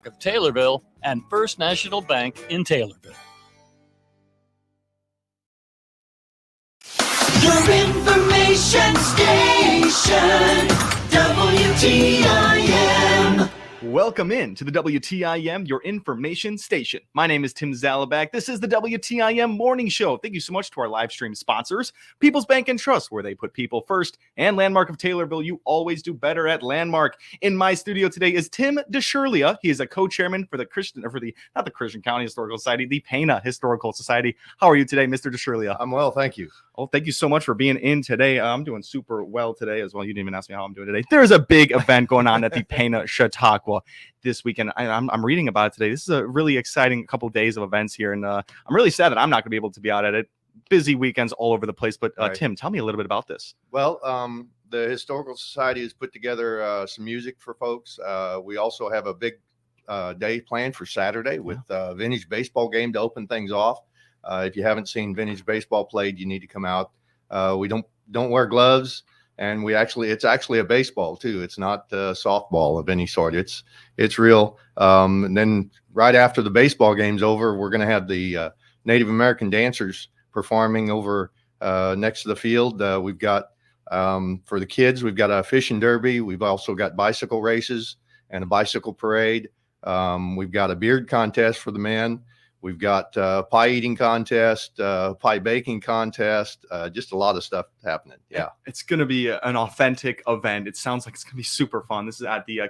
of Taylorville and First National Bank in Taylorville. Your information station, WTIM. Welcome in to the WTIM, your information station. My name is Tim Zalabak. This is the WTIM Morning Show. Thank you so much to our live stream sponsors, People's Bank and Trust, where they put people first, and Landmark of Taylorville. You always do better at Landmark. In my studio today is Tim DeShirlia. He is a co-chairman for the not the Christian County Historical Society, the Pana Historical Society. How are you today, Mr. DeShirlia? I'm well, thank you. Oh, thank you so much for being in today. I'm doing super well today as well. You didn't even ask me how I'm doing today. There's a big event going on at the Pana Chautauqua this weekend. I'm reading about it today. This is a really exciting couple of days of events here, and I'm really sad that I'm not going to be able to be out at it. Busy weekends all over the place. But Right. Tim, tell me a little bit about this. Well, the Historical Society has put together some music for folks. We also have a big day planned for Saturday with a vintage baseball game to open things off. If you haven't seen vintage baseball played, you need to come out. We don't wear gloves, and it's actually a baseball too. It's not softball of any sort. It's real. And then right after the baseball game's over, we're going to have the Native American dancers performing over next to the field. We've got for the kids, we've got a fishing derby. We've also got bicycle races and a bicycle parade. We've got a beard contest for the men. We've got pie eating contest, pie baking contest, just a lot of stuff happening. Yeah. It's going to be an authentic event. It sounds like it's going to be super fun. This is at the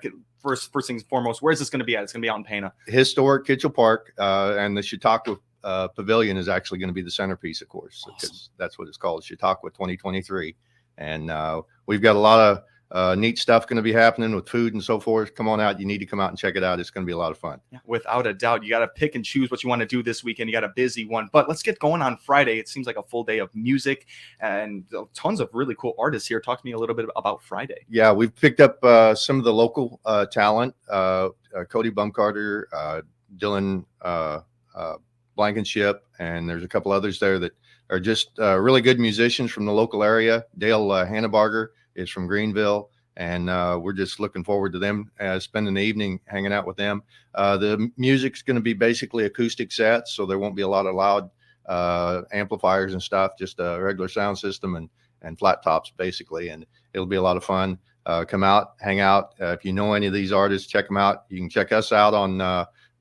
first things foremost. Where's this going to be at? It's going to be out in Pana. Historic Kitchell Park, and the Chautauqua Pavilion is actually going to be the centerpiece, of course, because that's what it's called, Chautauqua 2023. And we've got a lot of neat stuff going to be happening with food and so forth. Come on out. You need to come out and check it out. It's going to be a lot of fun. Yeah, without a doubt. You got to pick and choose what you want to do this weekend. You got a busy one, but let's get going on Friday. It seems like a full day of music and tons of really cool artists here. Talk to me a little bit about Friday. Yeah, we've picked up some of the local talent, Cody Bumcarter, Dylan Blankenship, and there's a couple others there that are just really good musicians from the local area. Dale Hannebarger is from Greenville, and we're just looking forward to them spending the evening hanging out with them. The music's going to be basically acoustic sets, so there won't be a lot of loud amplifiers and stuff, just a regular sound system and flat tops basically, and it'll be a lot of fun. Come out, hang out. If you know any of these artists, check them out. You can check us out on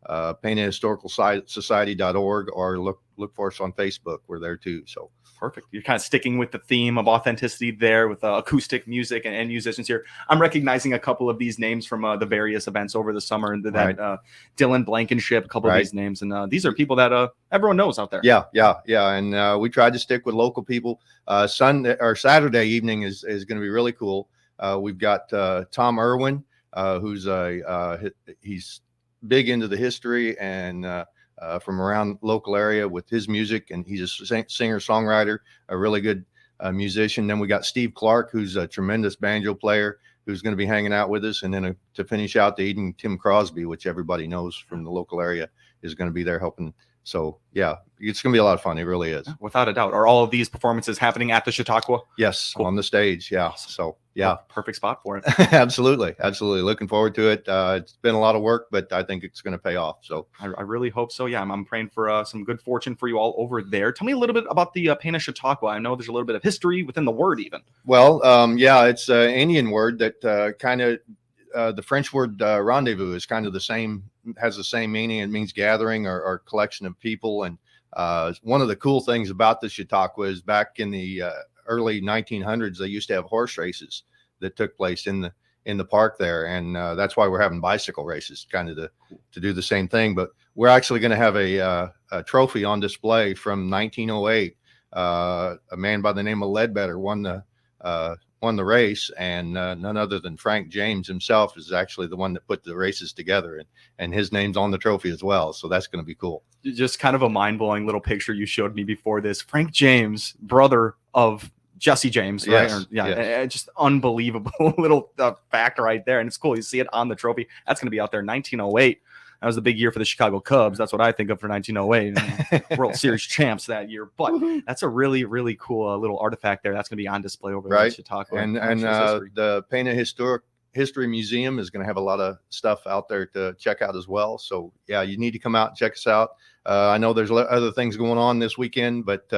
PanaHistoricalSociety.org or look for us on Facebook. We're there too. So perfect. You're kind of sticking with the theme of authenticity there with acoustic music and musicians here. I'm recognizing a couple of these names from the various events over the summer, and that Dylan Blankenship, a couple of these names, and these are people that everyone knows out there. Yeah. And we tried to stick with local people. Saturday evening is going to be really cool. We've got Tom Irwin, who's he's big into the history and from around local area with his music, and he's a singer-songwriter, a really good musician. Then we got Steve Clark, who's a tremendous banjo player, who's going to be hanging out with us. And then to finish out the evening, Tim Crosby, which everybody knows from the local area, is going to be there helping. So yeah, it's going to be a lot of fun. It really is. Without a doubt. Are all of these performances happening at the Chautauqua? Yes, cool. On the stage. Yeah. Awesome. So yeah, perfect spot for it. Absolutely. Looking forward to it. It's been a lot of work, but I think it's going to pay off. So I really hope so. Yeah, I'm praying for some good fortune for you all over there. Tell me a little bit about the Pana Chautauqua. I know there's a little bit of history within the word even. Well, it's an Indian word that kind of the French word rendezvous is kind of has the same meaning. It means gathering or collection of people. And one of the cool things about the Chautauqua is back in the early 1900s, they used to have horse races that took place in the park there, and that's why we're having bicycle races, kind of to do the same thing. But we're actually going to have a trophy on display from 1908. A man by the name of Ledbetter won the race, and none other than Frank James himself is actually the one that put the races together, and his name's on the trophy as well. So that's going to be cool. Just kind of a mind-blowing little picture you showed me before this. Frank James, brother of Jesse James, right? Yes. Just unbelievable little fact right there. And it's cool. You see it on the trophy. That's going to be out there 1908. That was the big year for the Chicago Cubs. That's what I think of for 1908. World Series champs that year. But that's a really, really cool little artifact there. That's going to be on display over there at Chautauqua. And the Pana History Museum is going to have a lot of stuff out there to check out as well. So yeah, you need to come out and check us out. I know there's other things going on this weekend, but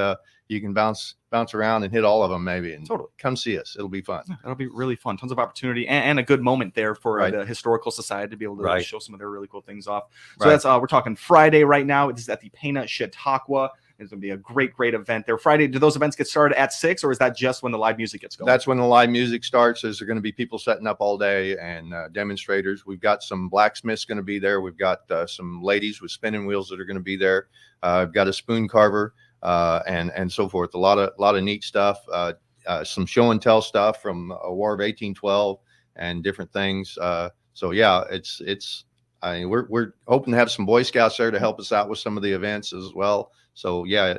you can bounce around and hit all of them maybe, and Totally. come see us. It'll be fun. That'll be really fun. Tons of opportunity and a good moment there for Right. the Historical Society to be able to Right. show some of their really cool things off. So Right. that's we're talking Friday right now. This is at the Pena Chautauqua. It's going to be a great event there. Friday, do those events get started at 6, or is that just when the live music gets going? That's when the live music starts. There's going to be people setting up all day and demonstrators. We've got some blacksmiths going to be there. We've got some ladies with spinning wheels that are going to be there. I've got a spoon carver and so forth. A lot of neat stuff. Some show and tell stuff from a War of 1812 and different things. So yeah, I mean, we're hoping to have some Boy Scouts there to help us out with some of the events as well. So yeah,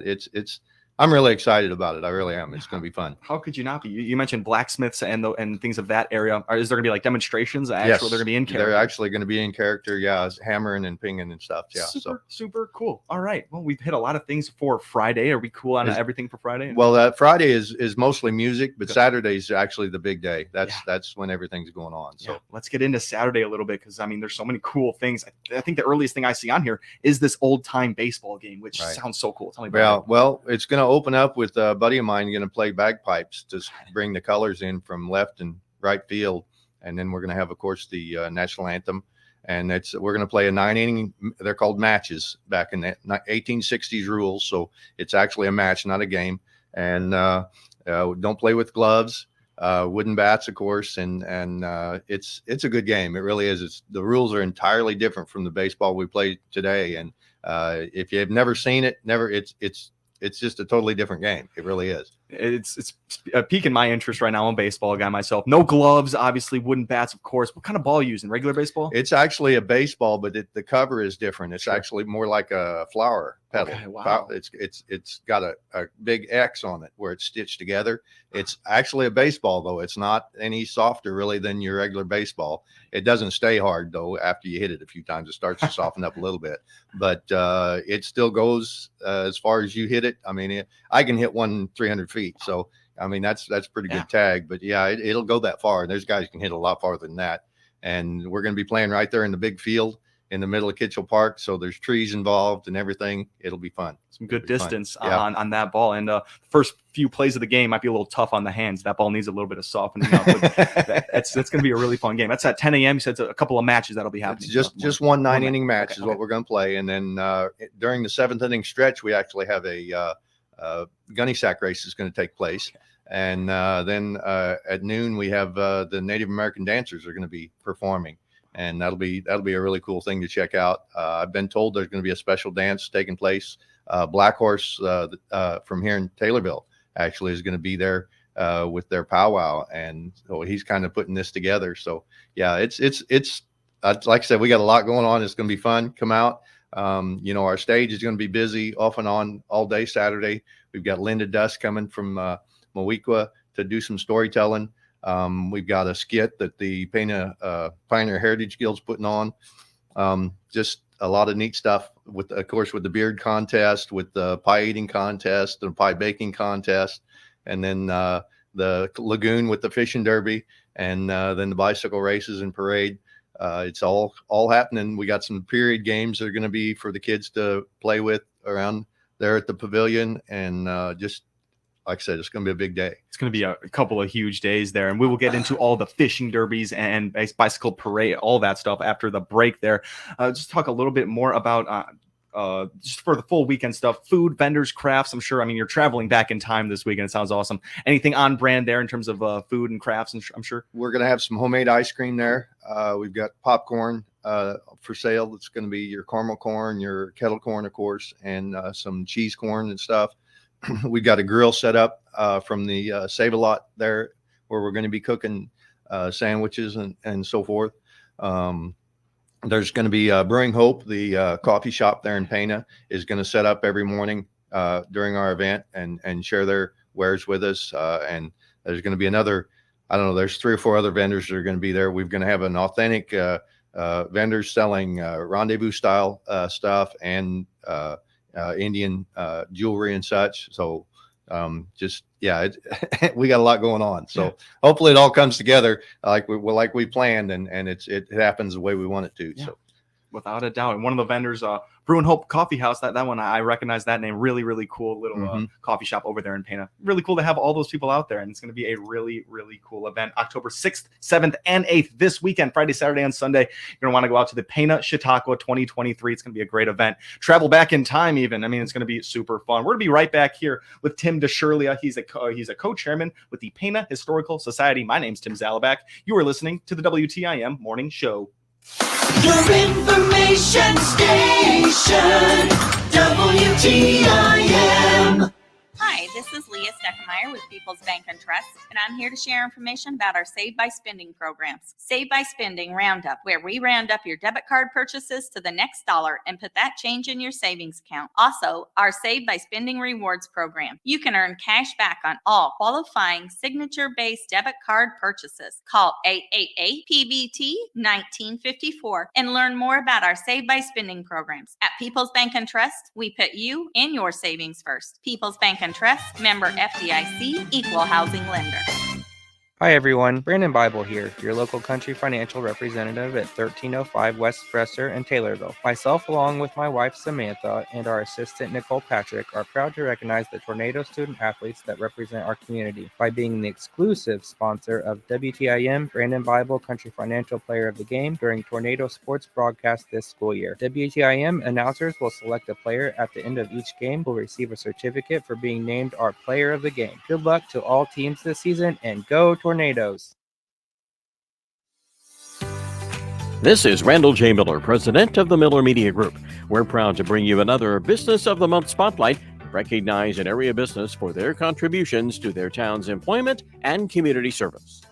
I'm really excited about it. I really am. It's going to be fun. How could you not be? You mentioned blacksmiths and things of that area. Is there going to be like demonstrations? Actually, Yes, they're going to be in character. They're actually going to be in character. Yeah, hammering and pinging and stuff. Yeah, super cool. All right. Well, we've hit a lot of things for Friday. Are we cool on everything for Friday? Well, Friday is mostly music, but Good. Saturday's actually the big day. That's when everything's going on. So yeah, let's get into Saturday a little bit, because I mean, there's so many cool things. I think the earliest thing I see on here is this old time baseball game, which Right. sounds so cool. Tell me about it. Well, it's going to open up with a buddy of mine going to play bagpipes to bring the colors in from left and right field, and then we're going to have, of course, the national anthem, and we're going to play a 9-inning. They're called matches back in the 1860s rules, so it's actually a match, not a game. And don't play with gloves, wooden bats, of course, and it's a good game. It really is. The rules are entirely different from the baseball we play today, and if you've never seen it, it's just a totally different game. It really is. It's piquing my interest right now. I'm a baseball guy myself. No gloves, obviously, wooden bats, of course. What kind of ball are you using? Regular baseball? It's actually a baseball, but the cover is different. It's Sure. actually more like a flower petal. Okay, wow. It's got a big X on it where it's stitched together. It's actually a baseball, though. It's not any softer really than your regular baseball. It doesn't stay hard though. After you hit it a few times, it starts to soften up a little bit, but it still goes as far as you hit it. I mean, I can hit one 300 feet. So, I mean, that's pretty good tag, but yeah, it'll go that far. And there's guys who can hit a lot farther than that. And we're going to be playing right there in the big field in the middle of Kitchell Park. So there's trees involved and everything. It'll be fun. Some good It'll be distance fun. Yeah. on that ball. And the first few plays of the game might be a little tough on the hands. That ball needs a little bit of softening up. But that's going to be a really fun game. That's at 10 a.m. You said it's a couple of matches that'll be happening. It's just one 9-inning match Okay, is what we're going to play. And then during the 7th inning stretch, we actually have a gunny sack race is going to take place. And then at noon, we have the Native American dancers are going to be performing. And that'll be a really cool thing to check out. I've been told there's going to be a special dance taking place. Black Horse from here in Taylorville actually is going to be there with their powwow, and so he's kind of putting this together. So yeah, it's like I said, we got a lot going on. It's going to be fun. Come out. Our stage is going to be busy off and on all day Saturday. We've got Linda Dust coming from Mowequa to do some storytelling. We've got a skit that the Pena Pioneer Heritage Guild's putting on. Just a lot of neat stuff with, of course, with the beard contest, with the pie eating contest, the pie baking contest, and then the lagoon with the fishing derby, and then the bicycle races and parade. It's all happening. We got some period games that are going to be for the kids to play with around there at the pavilion, and just like I said, it's going to be a big day. It's going to be a couple of huge days there, and we will get into all the fishing derbies and bicycle parade, all that stuff after the break there. Just talk a little bit more about just for the full weekend stuff, food, vendors, crafts. I'm sure, I mean, you're traveling back in time this weekend. It sounds awesome. Anything on brand there in terms of food and crafts? I'm sure we're going to have some homemade ice cream there. We've got popcorn for sale. It's going to be your caramel corn, your kettle corn, of course, and some cheese corn and stuff. We got a grill set up from the Save-A-Lot there, where we're going to be cooking sandwiches and so forth. There's going to be Brewing Hope, the coffee shop there in Pena, is going to set up every morning during our event and share their wares with us. And there's going to be another, I don't know, there's 3 or 4 other vendors that are going to be there. We're going to have an authentic vendors selling rendezvous style stuff and Indian jewelry and such. So We got a lot going on. So hopefully it all comes together like we planned, and it happens the way we want it to. Yeah. So. Without a doubt. And one of the vendors, Brew and Hope Coffee House, that one, I recognize that name. Really, really cool little coffee shop over there in Pana. Really cool to have all those people out there. And it's going to be a really, really cool event. October 6th, 7th, and 8th this weekend, Friday, Saturday, and Sunday. You're going to want to go out to the Pana Chautauqua 2023. It's going to be a great event. Travel back in time even. I mean, it's going to be super fun. We're going to be right back here with Tim DeShirlia. He's a co-chairman with the Pana Historical Society. My name's Tim Zalabak. You are listening to the WTIM Morning Show. Your information station, WTIM. Hi, this is Leah Steckemeyer with People's Bank and Trust, and I'm here to share information about our Save by Spending programs. Save by Spending Roundup, where we round up your debit card purchases to the next dollar and put that change in your savings account. Also, our Save by Spending Rewards program. You can earn cash back on all qualifying signature-based debit card purchases. Call 888-PBT-1954 and learn more about our Save by Spending programs. At People's Bank and Trust, we put you and your savings first. People's Bank and Trust, member FDIC, equal housing lender. Hi everyone, Brandon Bible here, your local country financial representative at 1305 West Presser in Taylorville. Myself, along with my wife Samantha and our assistant Nicole Patrick, are proud to recognize the Tornado student athletes that represent our community by being the exclusive sponsor of WTIM Brandon Bible Country Financial Player of the Game during Tornado sports broadcast this school year. WTIM announcers will select a player at the end of each game who will receive a certificate for being named our Player of the Game. Good luck to all teams this season, and go Tornadoes! This is Randall J. Miller, president of the Miller Media Group. We're proud to bring you another Business of the Month spotlight, recognize an area business for their contributions to their town's employment and community service.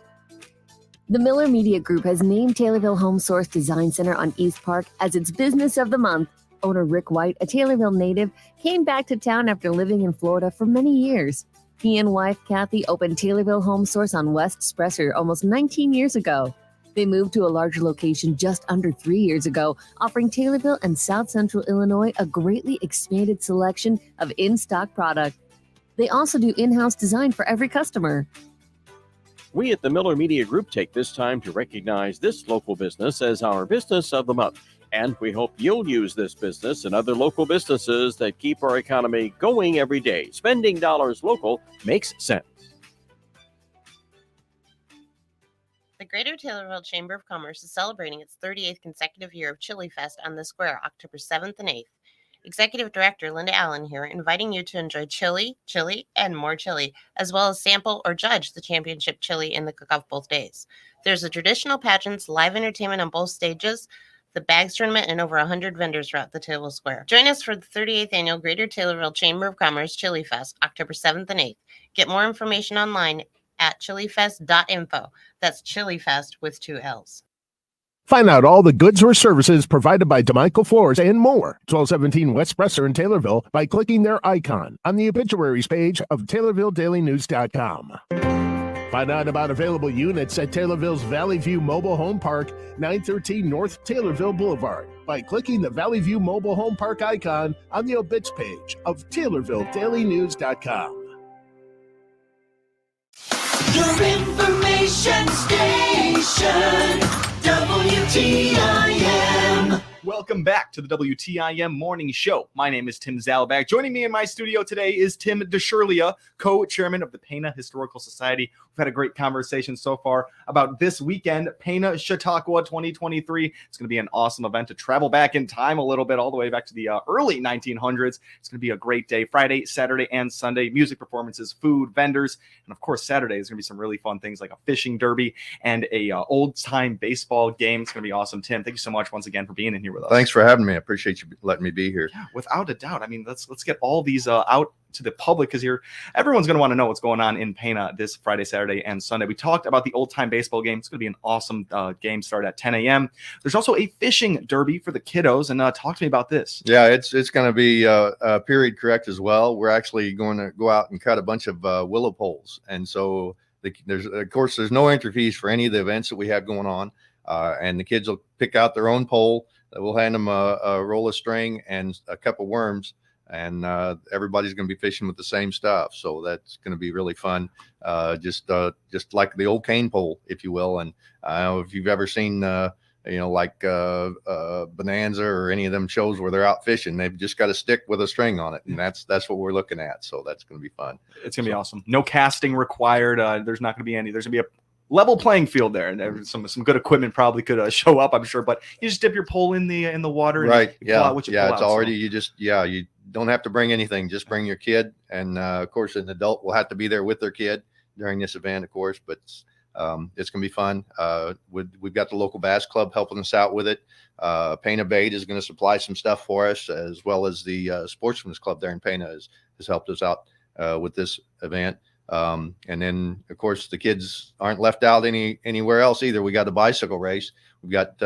The Miller Media Group has named Taylorville Home Source Design Center on East Park as its Business of the Month. Owner Rick White, a Taylorville native, came back to town after living in Florida for many years. He and wife Kathy opened Taylorville Home Source on West Spresser almost 19 years ago. They moved to a larger location just under 3 years ago, offering Taylorville and South Central Illinois a greatly expanded selection of in-stock product. They also do in-house design for every customer. We at the Miller Media Group take this time to recognize this local business as our Business of the Month. And we hope you'll use this business and other local businesses that keep our economy going every day. Spending dollars local makes sense. The Greater Taylorville Chamber of Commerce is celebrating its 38th consecutive year of Chili Fest on the Square, October 7th and 8th. Executive Director Linda Allen here, inviting you to enjoy chili, and more chili, as well as sample or judge the championship chili in the cook-off both days. There's a traditional pageants, live entertainment on both stages, the bags tournament, and over 100 vendors throughout the Taylorville Square. Join us for the 38th Annual Greater Taylorville Chamber of Commerce Chili Fest, October 7th and 8th. Get more information online at chilifest.info. That's ChiliFest with 2 L's. Find out all the goods or services provided by DeMichael Floors and more. 1217 West Presser in Taylorville by clicking their icon on the obituaries page of TaylorvilleDailyNews.com. Find out about available units at Taylorville's Valley View Mobile Home Park, 913 North Taylorville Boulevard by clicking the Valley View Mobile Home Park icon on the obits page of TaylorvilleDailyNews.com. Your information station, WTIM. Welcome back to the WTIM Morning Show. My name is Tim Zalabak. Joining me in my studio today is Tim DeShirlia, co-chairman of the Pana Historical Society. We've had a great conversation so far about this weekend, Pana Chautauqua 2023. It's going to be an awesome event to travel back in time a little bit, all the way back to the early 1900s. It's going to be a great day, Friday, Saturday, and Sunday. Music performances, food, vendors, and of course, Saturday is going to be some really fun things like a fishing derby and a old-time baseball game. It's going to be awesome. Tim, thank you so much once again for being in here with us. Thanks for having me. I appreciate you letting me be here. Yeah, without a doubt. I mean, let's get all these out to the public, because everyone's going to want to know what's going on in Pana this Friday, Saturday, and Sunday. We talked about the old-time baseball game. It's going to be an awesome game, start at 10 a.m. There's also a fishing derby for the kiddos, and talk to me about this. Yeah, it's going to be period correct as well. We're actually going to go out and cut a bunch of willow poles, and so there's no entry fees for any of the events that we have going on, and the kids will pick out their own pole. We'll hand them a roll of string and a cup of worms, and everybody's going to be fishing with the same stuff. So that's going to be really fun. Just like the old cane pole, if you will. And I don't know if you've ever seen, like Bonanza or any of them shows where they're out fishing, they've just got a stick with a string on it. And that's what we're looking at. So that's going to be fun. It's going to be awesome. No casting required. There's not going to be any. There's going to be a level playing field there, and there's some good equipment probably could show up, I'm sure. But you just dip your pole in the water, and right? You pull out what you pull it's out, already so. you don't have to bring anything. Just bring your kid, and of course, an adult will have to be there with their kid during this event, of course. But it's going to be fun. We've got the local bass club helping us out with it. Pana Bait is going to supply some stuff for us, as well as the Sportsman's Club there in Pana has helped us out with this event. And then, of course, the kids aren't left out anywhere else either. We got the bicycle race. We've got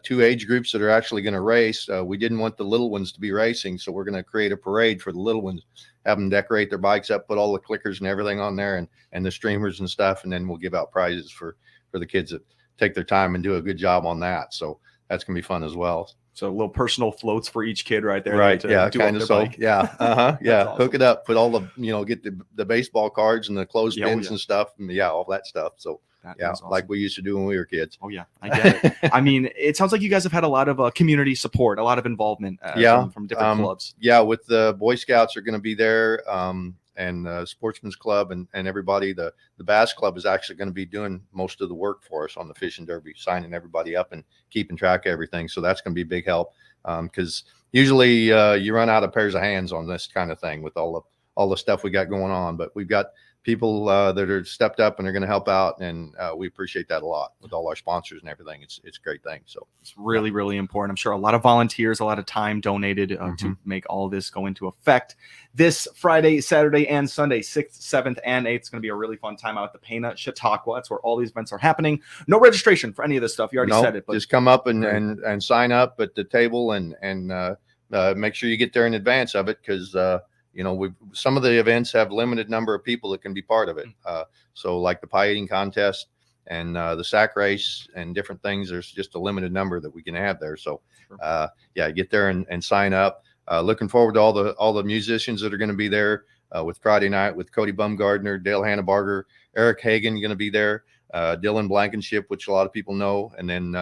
2 age groups that are actually going to race. We didn't want the little ones to be racing, so we're going to create a parade for the little ones, have them decorate their bikes up, put all the clickers and everything on there, and the streamers and stuff, and then we'll give out prizes for the kids that take their time and do a good job on that. So that's going to be fun as well. So little personal floats for each kid right there. Right. To Yeah. do Kind up of. their So bike. yeah. Yeah. Awesome. Hook it up, put all the, get the baseball cards and the clothespins yeah. and stuff. And all that stuff. So That yeah. is awesome. Like we used to do when we were kids. Oh yeah, I get it. I mean, it sounds like you guys have had a lot of community support, a lot of involvement from different clubs. Yeah. With the Boy Scouts are going to be there. And Sportsman's Club and everybody, the Bass Club is actually going to be doing most of the work for us on the fishing derby, signing everybody up and keeping track of everything. So that's going to be a big help, because usually you run out of pairs of hands on this kind of thing with all the stuff we got going on. But we've got people that are stepped up and are going to help out, and we appreciate that a lot with all our sponsors and everything. It's a great thing. So it's really, really important. I'm sure a lot of volunteers, a lot of time donated to make all this go into effect. This Friday, Saturday, and Sunday, 6th, 7th, and 8th. It's going to be a really fun time out at the Pana Chautauqua. That's where all these events are happening. No registration for any of this stuff. You already said it. But just come up and sign up at the table and make sure you get there in advance of it, because some of the events have limited number of people that can be part of it. So like the pie eating contest and the sack race and different things, there's just a limited number that we can have there. So get there and sign up. Looking forward to all the musicians that are going to be there with Friday night, with Cody Bumgardner, Dale Hannabarger, Eric Hagan going to be there, Dylan Blankenship, which a lot of people know, and then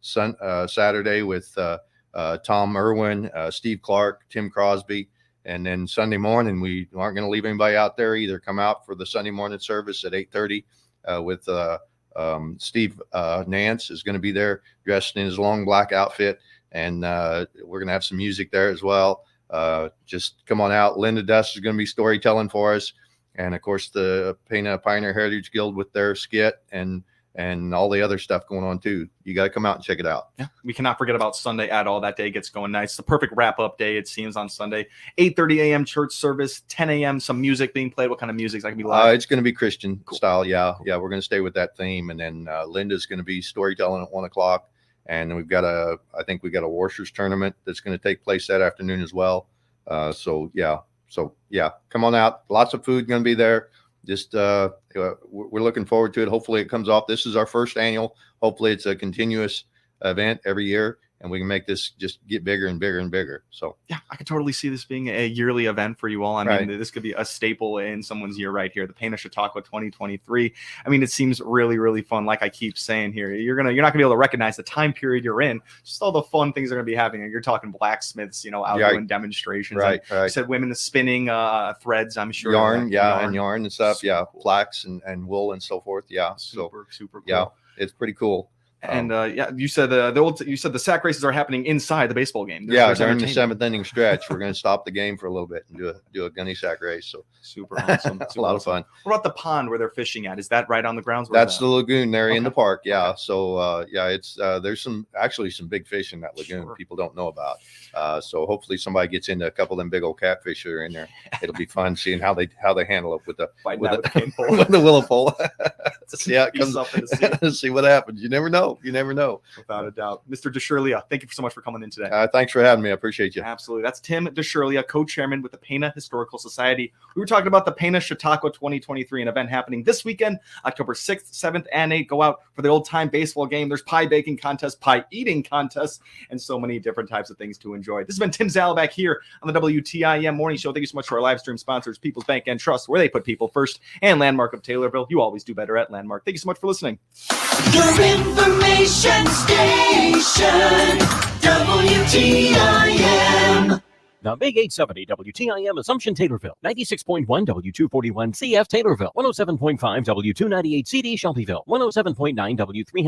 Saturday with Tom Irwin, Steve Clark, Tim Crosby. And then Sunday morning, we aren't going to leave anybody out there either. Come out for the Sunday morning service at 8:30 with Steve Nance is going to be there dressed in his long black outfit. And we're going to have some music there as well. Just come on out. Linda Dust is going to be storytelling for us. And, of course, the Pana Pioneer Heritage Guild with their skit and all the other stuff going on too. You got to come out and check it out. Yeah, we cannot forget about Sunday at all. That day gets going nice. It's the perfect wrap-up day, it seems, on Sunday. 8:30 a.m. church service, 10 a.m. some music being played. What kind of music is that going to be live? It's going to be Christian style. Yeah, we're going to stay with that theme. And then Linda's going to be storytelling at 1 o'clock. And we've got a Warshers tournament that's going to take place that afternoon as well. So come on out. Lots of food going to be there. Just we're looking forward to it. Hopefully it comes off. This is our first annual. Hopefully it's a continuous event every year, and we can make this just get bigger and bigger and bigger. So yeah, I could totally see this being a yearly event for you all. I mean, this could be a staple in someone's year right here. The Pana Chautauqua 2023. I mean, it seems really, really fun. Like I keep saying here, you're not gonna be able to recognize the time period you're in. Just all the fun things they're gonna be having. You're talking blacksmiths, out doing demonstrations. Right. You said women spinning threads. I'm sure yarn and stuff. Super yeah, cool. flax and wool and so forth. Yeah, super cool. Yeah, it's pretty cool. And you said the sack races are happening inside the baseball game. There's during the 7th inning stretch, we're going to stop the game for a little bit and do a gunny sack race. So super awesome. It's a lot of fun. What about the pond where they're fishing at? Is that right on the grounds? That's the lagoon there in the park. Yeah. Okay. So it's there's some big fish in that lagoon people don't know about. So hopefully somebody gets into a couple of them big old catfish that are in there. It'll be fun seeing how they handle it with the willow pole. See how it comes up and see what happens. You never know. know. You never know. Without a doubt. Mr. DeShirlia, thank you so much for coming in today. Thanks for having me. I appreciate you. Absolutely. That's Tim DeShirlia, co-chairman with the Pana Historical Society. We were talking about the Pana Chautauqua 2023, an event happening this weekend, October 6th, 7th, and 8th. Go out for the old-time baseball game. There's pie baking contests, pie eating contests, and so many different types of things to enjoy. This has been Tim Zalabak here on the WTIM Morning Show. Thank you so much to our live stream sponsors, People's Bank and Trust, where they put people first, and Landmark of Taylorville. You always do better at Landmark. Thank you so much for listening. Your information station, WTIM. The Big 870 WTIM Assumption Taylorville, 96.1 W241 CF Taylorville, 107.5 W298 CD Shelbyville, 107.9 W300